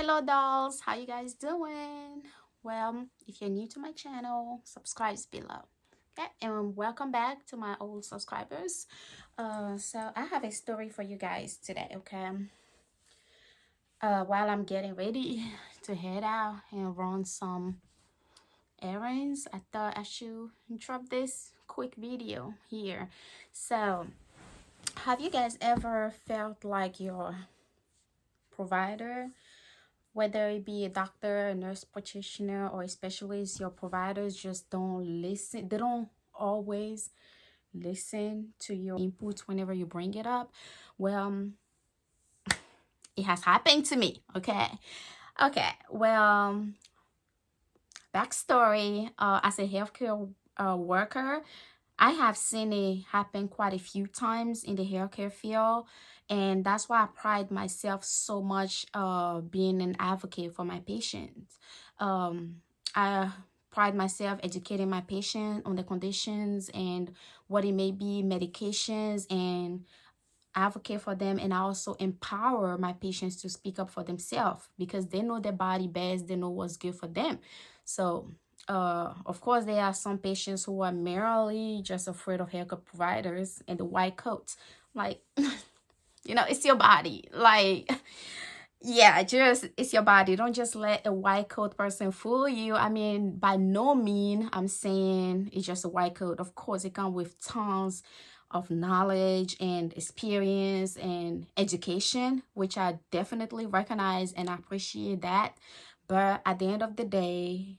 Hello dolls, how you guys doing? Well, if you're new to my channel, subscribe below. Okay, and welcome back to my old subscribers. So I have a story for you guys today. Okay, while I'm getting ready to head out and run some errands, I thought I should drop this quick video here. So have you guys ever felt like your provider, whether it be a doctor, a nurse practitioner, or a specialist, your providers just don't listen? They don't always listen to your inputs whenever you bring it up. Well, it has happened to me. Okay, well, backstory, as a healthcare worker, I have seen it happen quite a few times in the healthcare field, and that's why I pride myself so much being an advocate for my patients. I pride myself educating my patient on the conditions and what it may be, medications, and advocate for them. And I also empower my patients to speak up for themselves because they know their body best, they know what's good for them. So of course, there are some patients who are merely just afraid of healthcare providers and the white coats. Like, it's your body. Like, yeah, just it's your body. Don't just let a white coat person fool you. I mean, by no mean I'm saying it's just a white coat. Of course, it comes with tons of knowledge and experience and education, which I definitely recognize and appreciate that. But at the end of the day,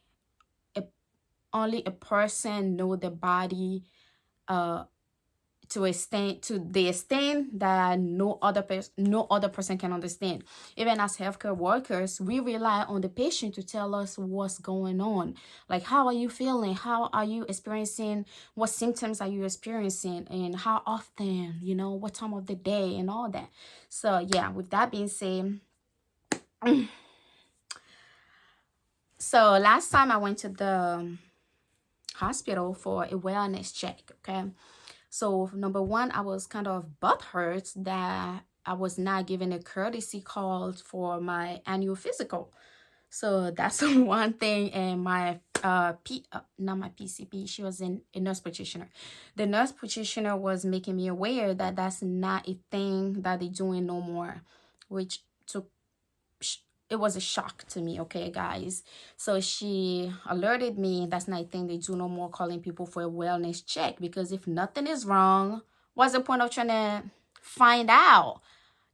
only a person know the body uh to the extent that no other person can understand. Even as healthcare workers, we rely on the patient to tell us what's going on. Like, how are you feeling? How are you experiencing? What symptoms are you experiencing? And how often? What time of the day and all that. So yeah, with that being said, so last time I went to the hospital for a wellness check. Okay, so number one, I was kind of butthurt that I was not given a courtesy call for my annual physical. So that's one thing. And my not my PCP, she was a nurse practitioner. The nurse practitioner was making me aware that that's not a thing that they're doing no more, which took it was a shock to me. Okay, guys, so she alerted me that's not a thing they do no more, calling people for a wellness check, because if nothing is wrong, what's the point of trying to find out?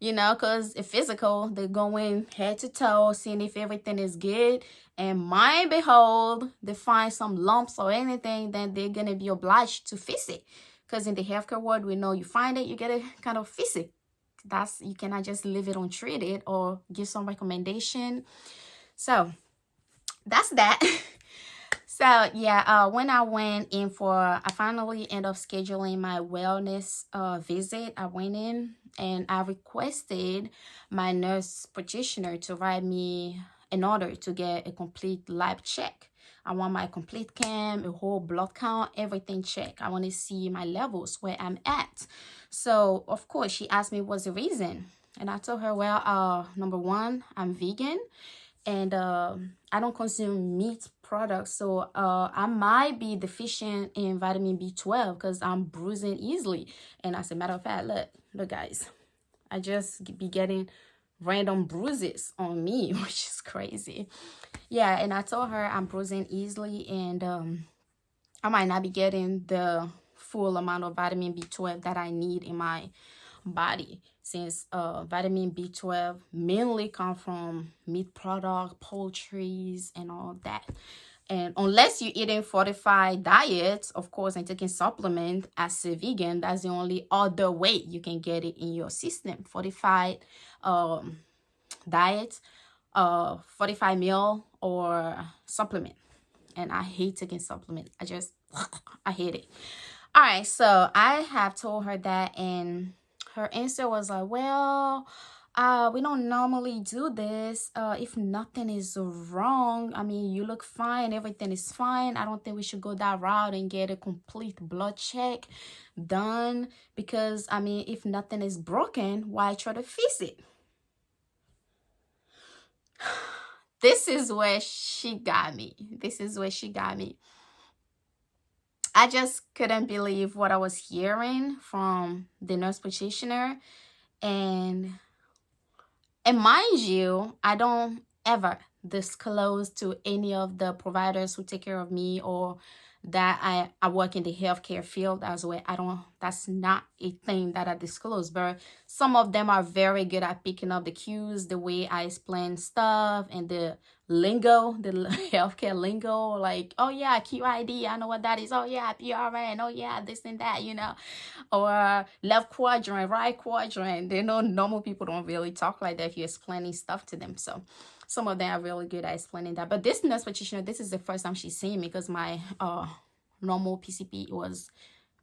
Because a physical, they're going head to toe, seeing if everything is good, and mind behold, they find some lumps or anything, then they're gonna be obliged to fix it. Because in the healthcare world, we know you find it, you gotta kind of fix it. You cannot just leave it untreated or give some recommendation. So that's that. So yeah, when I went in I finally end up scheduling my wellness visit. I went in and I requested my nurse practitioner to write me an order to get a complete lab check. I want my complete cam, a whole blood count, everything checked. I want to see my levels, where I'm at. So of course she asked me what's the reason, and I told her, well, number one, I'm vegan, and I don't consume meat products, so I might be deficient in vitamin B12 because I'm bruising easily. And as a matter of fact, look guys, I just be getting random bruises on me, which is crazy. Yeah, and I told her I'm bruising easily, and I might not be getting the full amount of vitamin B12 that I need in my body, since vitamin B12 mainly come from meat product, poultries, and all that. And unless you're eating fortified diets, of course, and taking supplement as a vegan, that's the only other way you can get it in your system. Fortified diet, fortified meal, or supplement. And I hate taking supplement. I hate it. All right, so I have told her that, and her answer was like, well, we don't normally do this if nothing is wrong. I mean, you look fine, everything is fine. I don't think we should go that route and get a complete blood check done, because I mean, if nothing is broken, why try to fix it? this is where she got me. This is where she got me. I just couldn't believe what I was hearing from the nurse practitioner. And mind you, I don't ever disclose to any of the providers who take care of me or that I work in the healthcare field as well. I don't, that's not a thing that I disclose, but some of them are very good at picking up the cues, the way I explain stuff and the lingo, the healthcare lingo, like, oh yeah, QID, I know what that is. Oh yeah, PRN, oh yeah, this and that, or left quadrant, right quadrant. They know normal people don't really talk like that if you're explaining stuff to them. So some of them are really good at explaining that. But this nurse practitioner, this is the first time she's seeing me because my normal PCP was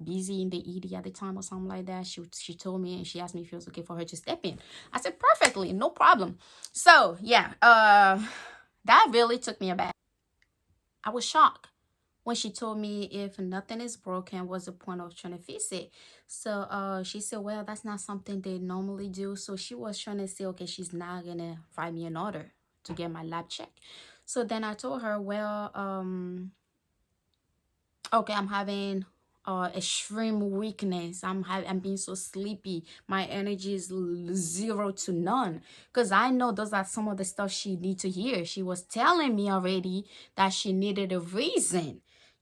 busy in the ED at the time or something like that. She told me and she asked me if it was okay for her to step in. I said perfectly, no problem. So yeah, that really took me aback. I was shocked when she told me if nothing is broken, what's the point of trying to fix it? So she said, well, that's not something they normally do. So she was trying to say, okay, she's not gonna write me an order to get my lab check. So then I told her, well, okay, I'm having extreme weakness. I'm being so sleepy. My energy is 0 to none. Because I know those are some of the stuff she need to hear. She was telling me already that she needed a reason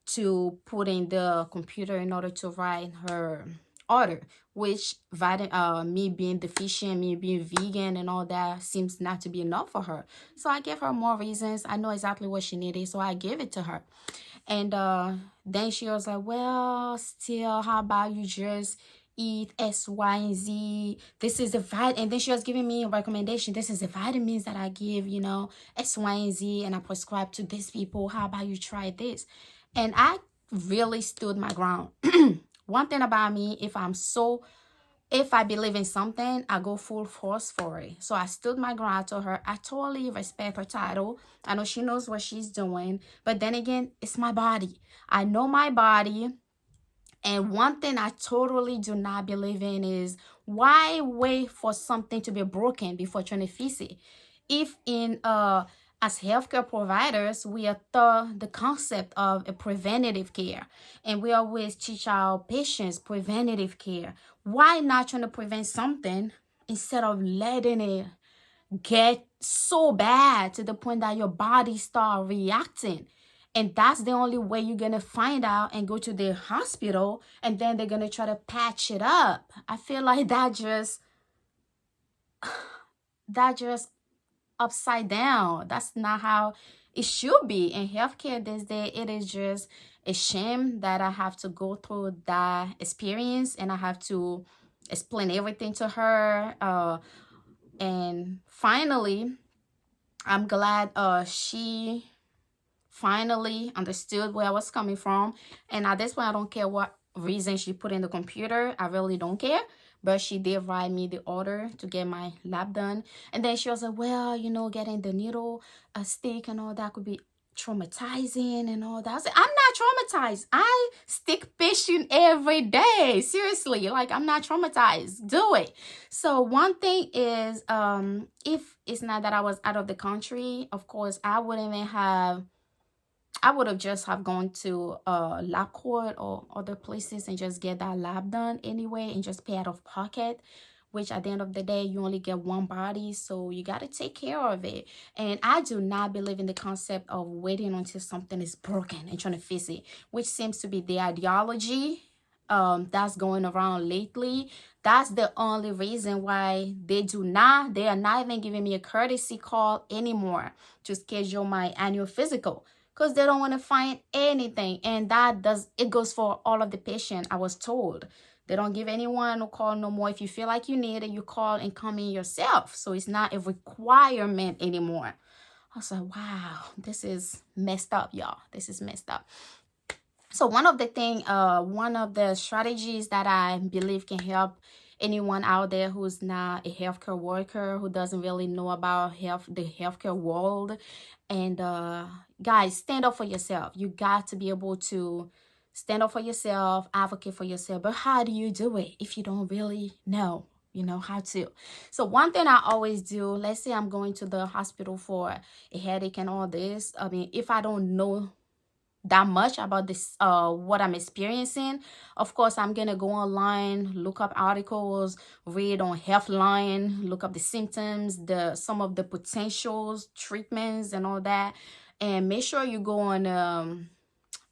to put in the computer in order to write her order, which me being deficient, me being vegan and all that seems not to be enough for her. So I gave her more reasons. I know exactly what she needed, so I gave it to her. And then she was like, well, still, how about you just eat X, Y, and Z? This is the vitamin. And then she was giving me a recommendation. This is the vitamins that I give, X, Y, and Z, and I prescribe to these people. How about you try this? And I really stood my ground. One thing about me, if I believe in something, I go full force for it. So I stood my ground. I told her, I totally respect her title. I know she knows what she's doing. But then again, it's my body. I know my body. And one thing I totally do not believe in is why wait for something to be broken before trying to fix it? If as healthcare providers, we are taught the concept of a preventative care, and we always teach our patients preventative care. Why not trying to prevent something instead of letting it get so bad to the point that your body start reacting? And that's the only way you're going to find out and go to the hospital, and then they're going to try to patch it up. I feel like that just upside down. That's not how it should be in healthcare this day. It is just a shame that I have to go through that experience and I have to explain everything to her. And finally, I'm glad she finally understood where I was coming from. And at this point, I don't care what reason she put in the computer. I really don't care. But she did write me the order to get my lab done. And then she was like, well, getting the needle stick and all that could be traumatizing and all that. I said, I'm not traumatized. I stick patient every day. Seriously, like I'm not traumatized. Do it. So one thing is, if it's not that I was out of the country, of course, I would have just have gone to lab court or other places and just get that lab done anyway and just pay out of pocket, which at the end of the day, you only get one body, so you got to take care of it. And I do not believe in the concept of waiting until something is broken and trying to fix it, which seems to be the ideology that's going around lately. That's the only reason why they are not even giving me a courtesy call anymore to schedule my annual physical, because they don't want to find anything. And it goes for all of the patients, I was told. They don't give anyone a call no more. If you feel like you need it, you call and come in yourself. So it's not a requirement anymore. I was like, wow, this is messed up, y'all. This is messed up. So one of the strategies that I believe can help anyone out there who's not a healthcare worker, who doesn't really know about the healthcare world, and guys, stand up for yourself. You got to be able to stand up for yourself, advocate for yourself. But how do you do it if you don't really know? you know how to. So one thing I always do, let's say I'm going to the hospital for a headache and all this. I mean, if I don't know that much about this what I'm experiencing, of course I'm gonna go online, look up articles, read on Healthline, look up the symptoms, the some of the potentials, treatments and all that, and make sure you go um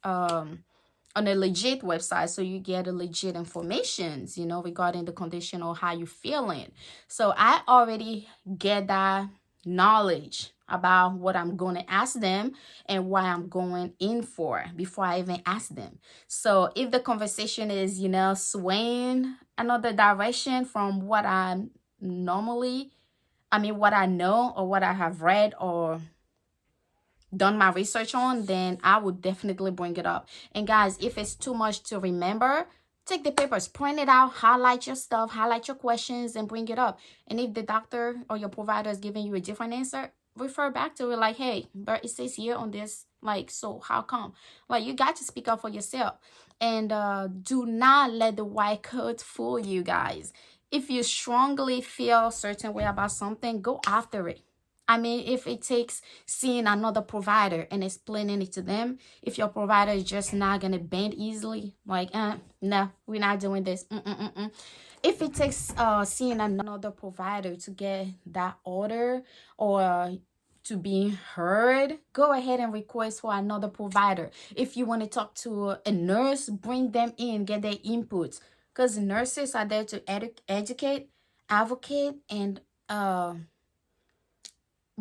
on a legit website so you get a legit informations, you know, regarding the condition or how you feeling. So I already get that knowledge about what I'm going to ask them and what I'm going in for before I even ask them. So if the conversation is, you know, swaying another direction from what what I know or what I have read or done my research on, then I would definitely bring it up. And guys, if it's too much to remember, take the papers, print it out, highlight your stuff, highlight your questions, and bring it up. And if the doctor or your provider is giving you a different answer, refer back to it like, hey, but it says here on this, like, so how come? Like, you got to speak up for yourself. And do not let the white coat fool you, guys. If you strongly feel a certain way about something, go after it. I mean, if it takes seeing another provider and explaining it to them, if your provider is just not going to bend easily, like, no, we're not doing this. If it takes seeing another provider to get that order or to be heard, go ahead and request for another provider. If you want to talk to a nurse, bring them in, get their inputs. Because nurses are there to educate, advocate, and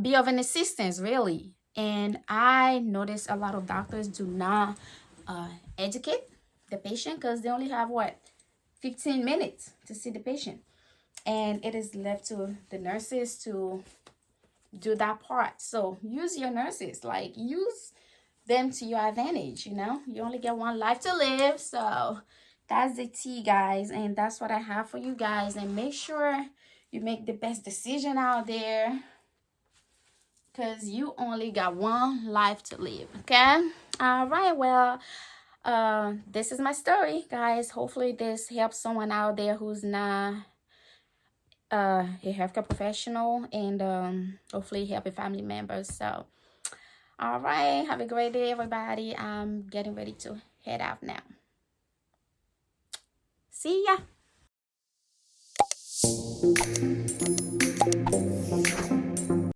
be of an assistance, really. And I notice a lot of doctors do not educate the patient because they only have 15 minutes to see the patient, and it is left to the nurses to do that part. So use your nurses, like, use them to your advantage. You know, you only get one life to live. So that's the tea, guys, and that's what I have for you guys. And make sure you make the best decision out there, because you only got one life to live. Okay, all right, well, this is my story, guys. Hopefully this helps someone out there who's not a healthcare professional, and hopefully help a family members. So all right, have a great day, everybody. I'm getting ready to head out now. See ya.